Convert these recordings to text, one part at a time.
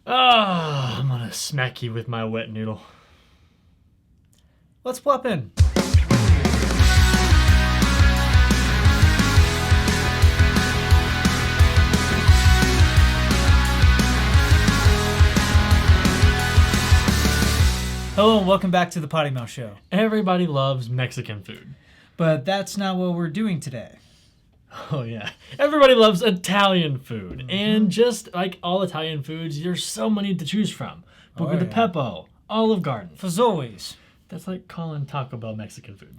Ah, I'm gonna smack you with my wet noodle. Let's plop in. Hello and welcome back to the Potty Mouth Show. Everybody loves Mexican food. But that's not what we're doing today. Oh yeah. Everybody loves Italian food. Mm-hmm. And just like all Italian foods, there's so many to choose from. Buca de Beppo, Olive Garden. Fazoli's. That's like calling Taco Bell Mexican food.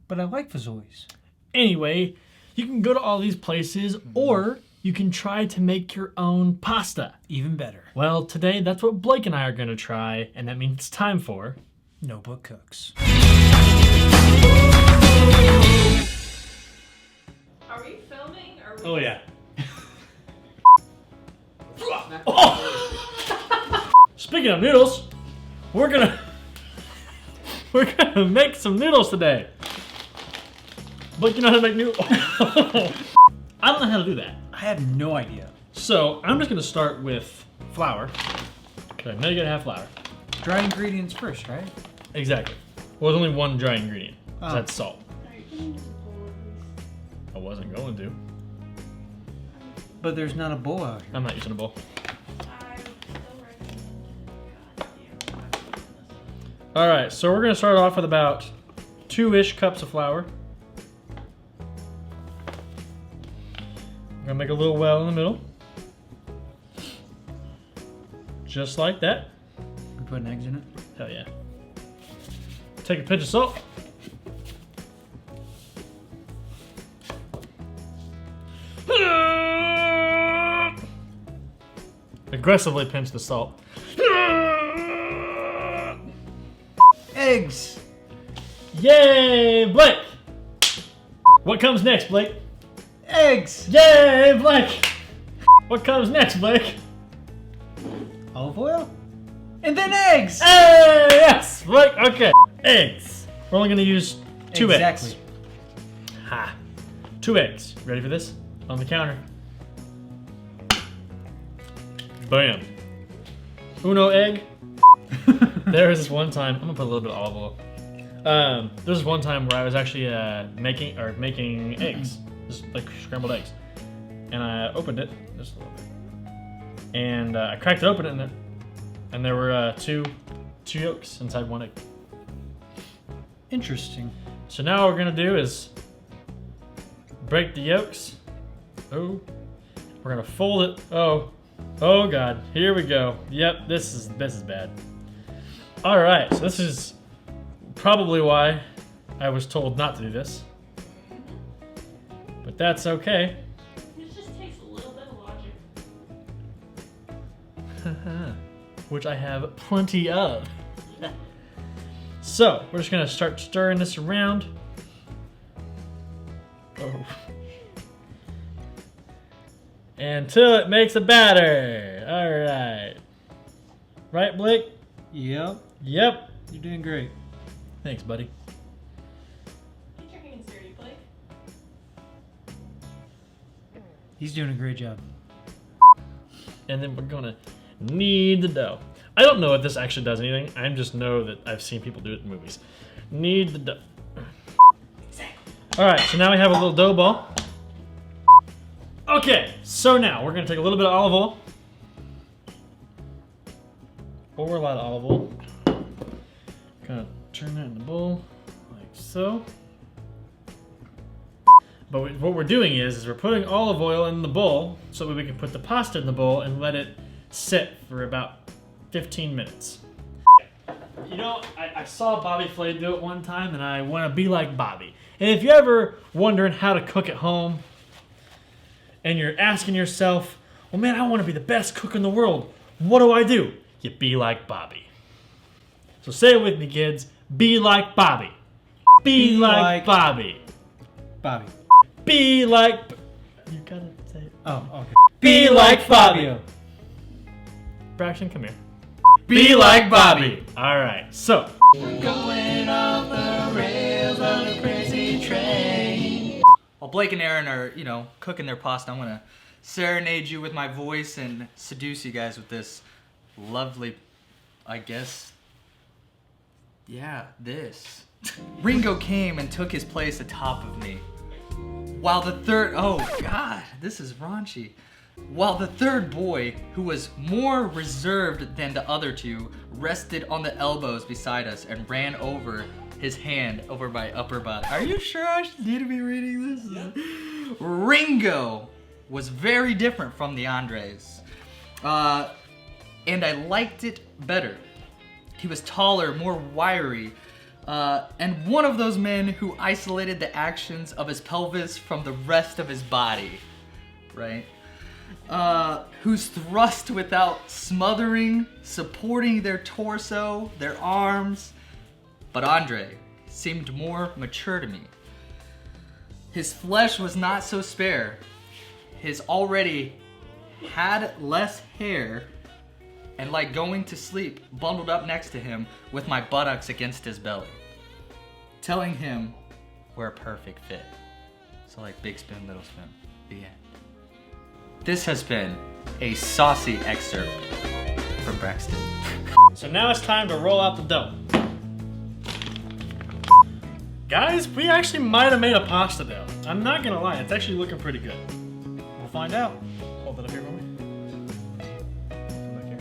But I like Fazoli's. Anyway, you can go to all these places or you can try to make your own pasta. Even better. Well, today that's what Blake and I are going to try, and that means it's time for Notebook Cooks. Are we filming? Oh yeah. Speaking of noodles, we're gonna make some noodles today. But you know how to make noodles? I don't know how to do that. I had no idea. So I'm just gonna start with flour. Okay, now you gotta have flour. Dry ingredients first, right? Exactly. Well, there's only one dry ingredient. Oh. That's salt. I wasn't going to. But there's not a bowl out here. I'm not using a bowl. All right, so we're gonna start off with about 2-ish cups of flour. I'm gonna make a little well in the middle. Just like that. We putting eggs in it? Hell yeah. Take a pinch of salt. Aggressively pinch the salt. Eggs! Yay, Blake! What comes next, Blake? Eggs! Yay, Blake! What comes next, Blake? Olive oil? And then eggs! Hey, yes, Blake, okay. Eggs. We're only gonna use 2 eggs. Exactly. Ha. 2 eggs. Ready for this? On the counter. Bam. Uno egg. There was this one time, I'm gonna put a little bit of olive oil. There was this one time where I was actually making eggs, just like scrambled eggs, and I opened it just a little bit, and I cracked it open, and there were two yolks inside one egg. Interesting. So now what we're gonna do is break the yolks. Oh, we're gonna fold it. Oh God, here we go. Yep, this is bad. All right, so this is probably why I was told not to do this, but that's okay. It just takes a little bit of logic. Which I have plenty of. So we're just gonna start stirring this around. Oh. Until it makes a batter. All right. Right, Blake? Yep. Yep. You're doing great. Thanks, buddy. Get your hands dirty, Blake. He's doing a great job. And then we're gonna knead the dough. I don't know if this actually does anything. I just know that I've seen people do it in movies. Knead the dough. All right, so now we have a little dough ball. Okay, so now we're gonna take a little bit of olive oil. Or a lot of olive oil. Kind of turn that in the bowl, like so. But what we're doing is we're putting olive oil in the bowl so that we can put the pasta in the bowl and let it sit for about 15 minutes. You know, I saw Bobby Flay do it one time, and I want to be like Bobby. And if you're ever wondering how to cook at home, and you're asking yourself, well, man, I want to be the best cook in the world, what do? You be like Bobby. So say it with me, kids. Be like Bobby. Be like Bobby. Bobby. Be like... You gotta say it. Oh, okay. Be like Fabio. Braxton, come here. Be like Bobby. All right, so. We're going off the rails on a crazy train. While Blake and Aaron are, cooking their pasta, I'm gonna serenade you with my voice and seduce you guys with this lovely, I guess, yeah, this. Ringo came and took his place atop of me. While the third, oh God, this is raunchy. While the third boy, who was more reserved than the other two, rested on the elbows beside us and ran over his hand over my upper body. Are you sure I need to be reading this? Yeah. Ringo was very different from the Andres. And I liked it better. He was taller, more wiry, and one of those men who isolated the actions of his pelvis from the rest of his body, right? Who's thrust without smothering, supporting their torso, their arms. But Andre seemed more mature to me. His flesh was not so spare. His already had less hair, and like going to sleep, bundled up next to him with my buttocks against his belly, telling him we're a perfect fit. So like big spoon, little spoon, the end. This has been a saucy excerpt from Braxton. So now it's time to roll out the dough. Guys, we actually might have made a pasta dough. I'm not gonna lie, it's actually looking pretty good. We'll find out. Hold that up here for me. Come back here.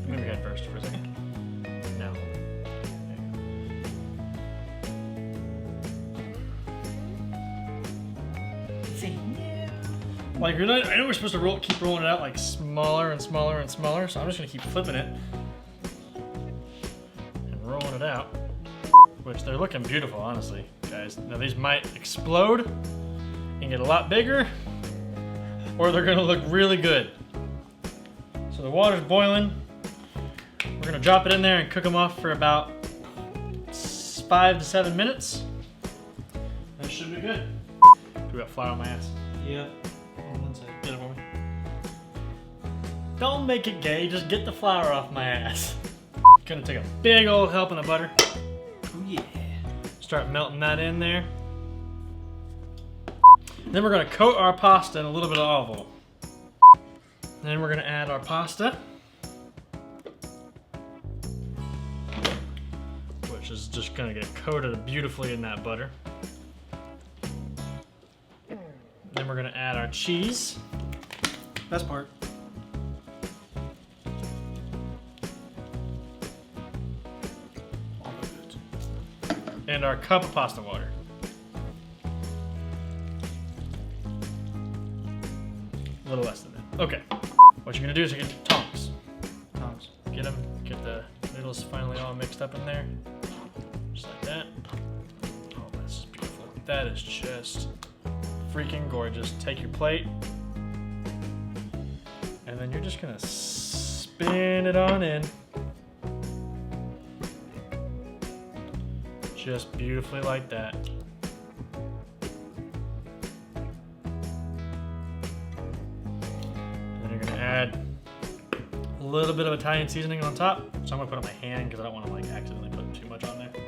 Move your head first for a second. Now. Like, I know we're supposed to keep rolling it out like smaller and smaller and smaller, so I'm just gonna keep flipping it and rolling it out. Which they're looking beautiful, honestly, guys. Now these might explode and get a lot bigger, or they're gonna look really good. So the water's boiling. We're gonna drop it in there and cook them off for about 5 to 7 minutes. That should be good. Do we got flour on my ass? Yep. On one side. Get it for me. Don't make it gay, just get the flour off my ass. Gonna take a big old helping of butter. Oh yeah. Start melting that in there. Then we're gonna coat our pasta in a little bit of olive oil. Then we're gonna add our pasta, which is just gonna get coated beautifully in that butter. Then we're gonna add our cheese. Best part. And our cup of pasta water. A little less than that. Okay. What you're gonna do is you get tongs. Tongs. Get them, get the noodles finally all mixed up in there. Just like that. Oh, this is beautiful. That is just freaking gorgeous. Take your plate. And then you're just gonna spin it on in. Just beautifully like that. Then you're gonna add a little bit of Italian seasoning on top. So I'm gonna put it on my hand because I don't want to like accidentally put too much on there. Put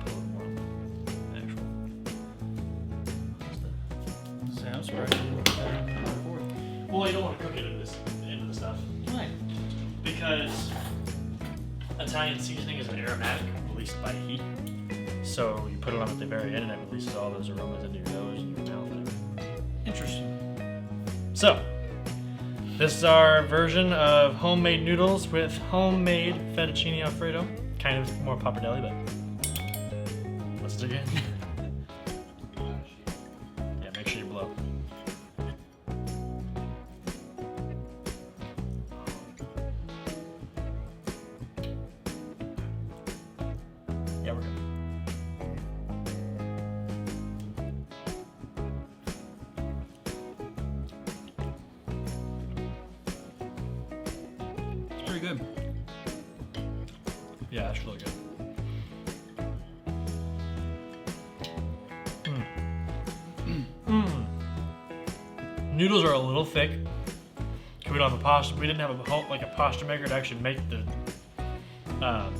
a little more on the actual pasta. Sounds right. Well, you don't want to cook it into the stuff. Right. Because Italian seasoning is an aromatic released by heat. So you put it on at the very end and it releases all those aromas into your nose and your mouth and everything. Interesting. So, this is our version of homemade noodles with homemade fettuccine alfredo. Kind of more pappardelle, but let's dig in. Yeah, make sure you blow. Yeah, we're good. It's pretty good. Yeah, that's really good. Noodles are a little thick. 'Cause we don't have a pasta. We didn't have a pasta maker to actually make the the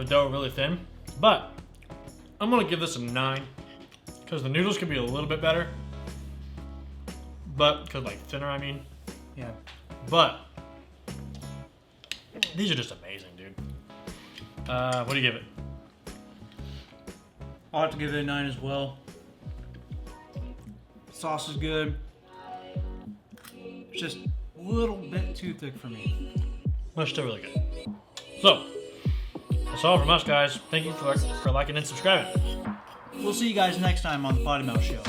dough really thin. But I'm gonna give this a 9 because the noodles could be a little bit better. But because like thinner, I mean. Yeah. But these are just amazing, dude. What do you give it? I'll have to give it a 9 as well. Sauce is good. It's just a little bit too thick for me. But it's still really good. So, that's all from us, guys. Thank you for liking and subscribing. We'll see you guys next time on the Potty Mouth Show.